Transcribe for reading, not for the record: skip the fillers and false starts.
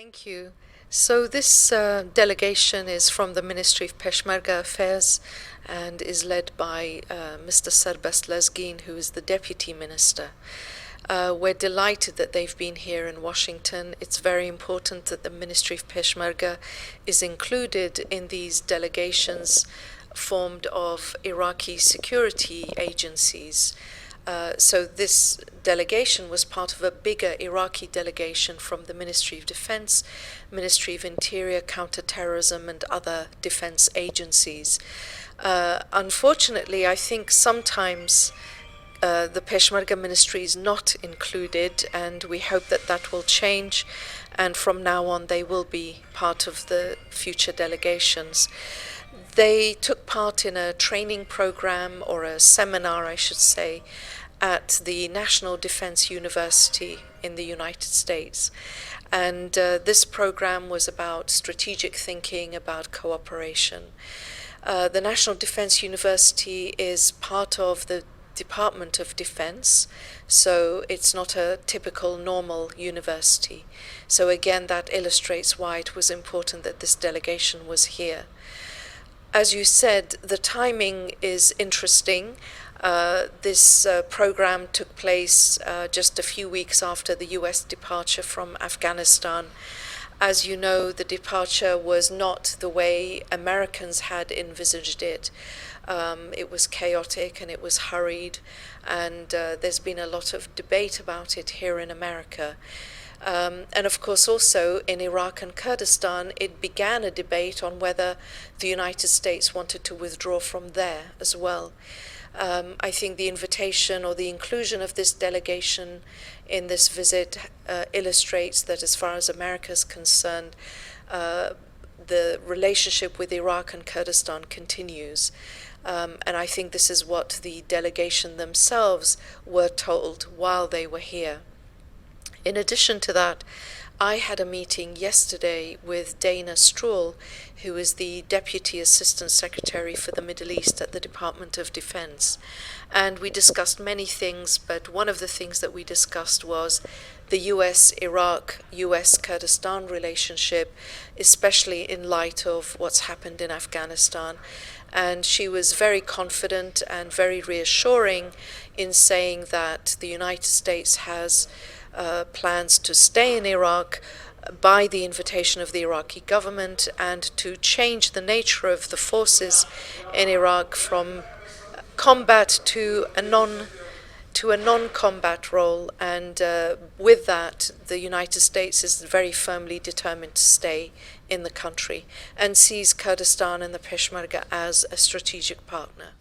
Thank you. So this delegation is from the Ministry of Peshmerga Affairs and is led by Mr. Serbest Lezgin, who is the Deputy Minister. We're delighted that they've been here in Washington. It's very important that the Ministry of Peshmerga is included in these delegations formed of Iraqi security agencies. So this delegation was part of a bigger Iraqi delegation from the Ministry of Defense, Ministry of Interior, Counterterrorism, and other defense agencies. Unfortunately, I think sometimes the Peshmerga ministry is not included, and we hope that that will change, and from now on they will be part of the future delegations. They took part in a training program, or a seminar, I should say, at the National Defense University in the United States. And this program was about strategic thinking, about cooperation. The National Defense University is part of the Department of Defense, so it's not a typical normal university. So again, that illustrates why it was important that this delegation was here. As you said, the timing is interesting. This program took place just a few weeks after the US departure from Afghanistan. As you know, the departure was not the way Americans had envisaged it. It was chaotic and it was hurried, and there's been a lot of debate about it here in America. And of course also in Iraq and Kurdistan, it began a debate on whether the United States wanted to withdraw from there as well. I think the invitation or the inclusion of this delegation in this visit illustrates that as far as America is concerned, the relationship with Iraq and Kurdistan continues. And I think this is what the delegation themselves were told while they were here. In addition to that, I had a meeting yesterday with Dana Stroul, who is the Deputy Assistant Secretary for the Middle East at the Department of Defense. And we discussed many things, but one of the things that we discussed was the US-Iraq, US-Kurdistan relationship, especially in light of what's happened in Afghanistan. And she was very confident and very reassuring in saying that the United States has plans to stay in Iraq by the invitation of the Iraqi government, and to change the nature of the forces in Iraq from combat to a non-combat role. And with that, the United States is very firmly determined to stay in the country and sees Kurdistan and the Peshmerga as a strategic partner.